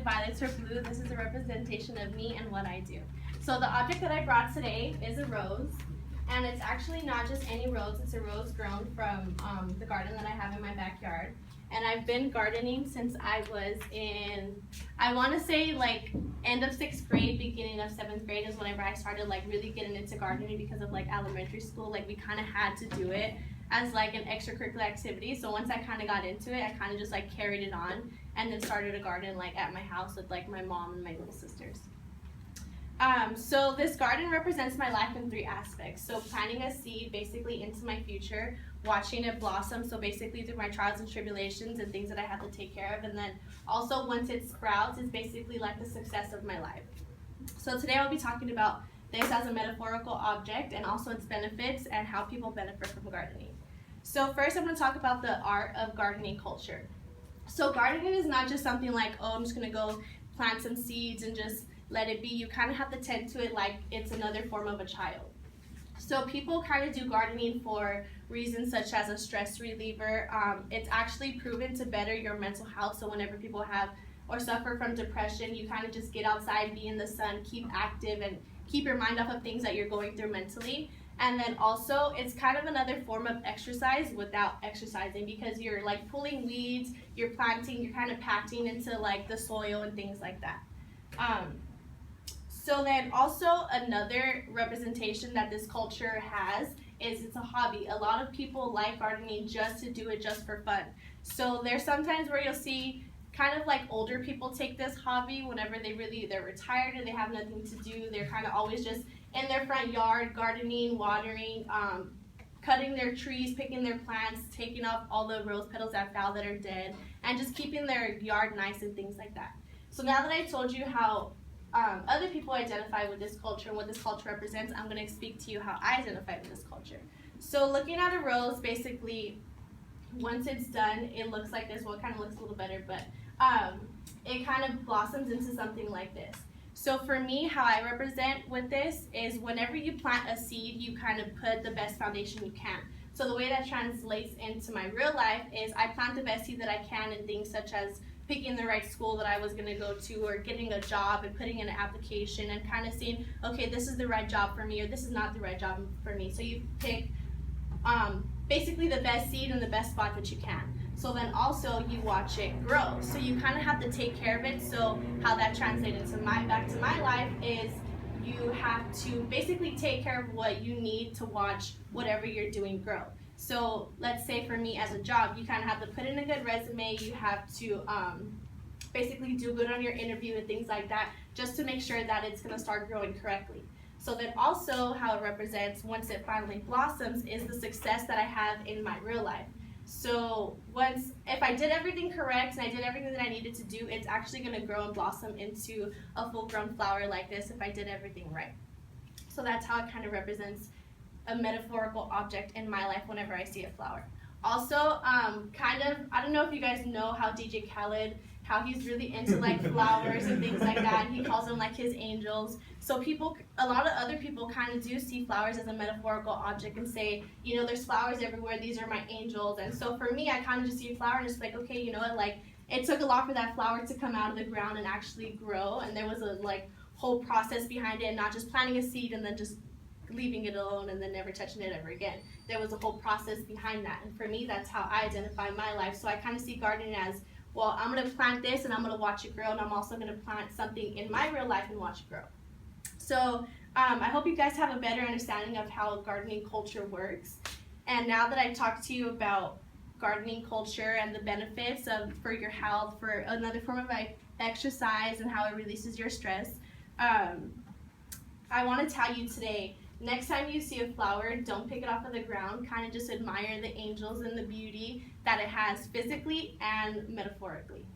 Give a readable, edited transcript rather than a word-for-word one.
violets are blue, this is a representation of me and what I do. So the object that I brought today is a rose, and it's actually not just any rose, it's a rose grown from the garden that I have in my backyard. And I've been gardening since I was in, I want to say like end of 6th grade, beginning of 7th grade is whenever I started like really getting into gardening because of like elementary school. Like we kind of had to do it as like an extracurricular activity. So once I kind of got into it, I kind of just like carried it on and then started a garden like at my house with like my mom and my little sisters. So this garden represents my life in 3 aspects. So planting a seed basically into my future, watching it blossom, so basically through my trials and tribulations and things that I have to take care of, and then also once it sprouts, it's basically like the success of my life. So today I'll be talking about this as a metaphorical object and also its benefits and how people benefit from gardening. So first I'm going to talk about the art of gardening culture. So gardening is not just something like, oh, I'm just going to go plant some seeds and just let it be. You kind of have to tend to it like it's another form of a child. So people kind of do gardening for reasons such as a stress reliever. It's actually proven to better your mental health. So whenever people have or suffer from depression, you kind of just get outside, be in the sun, keep active, and keep your mind off of things that you're going through mentally. And then also, it's kind of another form of exercise without exercising, because you're like pulling weeds, you're planting, you're kind of packing into like the soil and things like that. So then also another representation that this culture has is it's a hobby. A lot of people like gardening just to do it just for fun. So there's sometimes where you'll see kind of like older people take this hobby whenever they're retired or they have nothing to do. They're kind of always just in their front yard gardening, watering, cutting their trees, picking their plants, taking off all the rose petals that fell that are dead, and just keeping their yard nice and things like that. So now that I told you how other people identify with this culture and what this culture represents, I'm going to speak to you how I identify with this culture. So looking at a rose, basically, once it's done, it looks like this. Well, it kind of looks a little better, but it kind of blossoms into something like this. So for me, how I represent with this is whenever you plant a seed, you kind of put the best foundation you can. So the way that translates into my real life is I plant the best seed that I can in things such as picking the right school that I was going to go to, or getting a job and putting in an application and kind of seeing, okay, this is the right job for me, or this is not the right job for me. So you pick basically the best seed in the best spot that you can. So then also you watch it grow. So you kind of have to take care of it. So how that translates into back to my life is you have to basically take care of what you need to watch whatever you're doing grow. So let's say for me as a job, you kind of have to put in a good resume, you have to basically do good on your interview and things like that, just to make sure that it's going to start growing correctly. So then also how it represents once it finally blossoms is the success that I have in my real life. So if I did everything correct and I did everything that I needed to do, it's actually going to grow and blossom into a full-grown flower like this if I did everything right. So that's how it kind of represents a metaphorical object in my life whenever I see a flower. Also, I don't know if you guys know how DJ Khaled, how he's really into like flowers and things like that, and he calls them like his angels. So a lot of other people kind of do see flowers as a metaphorical object and say, you know, there's flowers everywhere, these are my angels. And so for me, I kind of just see a flower and just like, okay, you know what, like it took a lot for that flower to come out of the ground and actually grow, and there was a like whole process behind it, not just planting a seed and then just leaving it alone and then never touching it ever again. There was a whole process behind that, and for me, that's how I identify my life. So I kind of see gardening as, well, I'm going to plant this and I'm going to watch it grow, and I'm also going to plant something in my real life and watch it grow. So I hope you guys have a better understanding of how gardening culture works. And now that I've talked to you about gardening culture and the benefits for your health, for another form of exercise and how it releases your stress, I want to tell you today, next time you see a flower, don't pick it off of the ground. Kind of just admire the angels and the beauty that it has physically and metaphorically.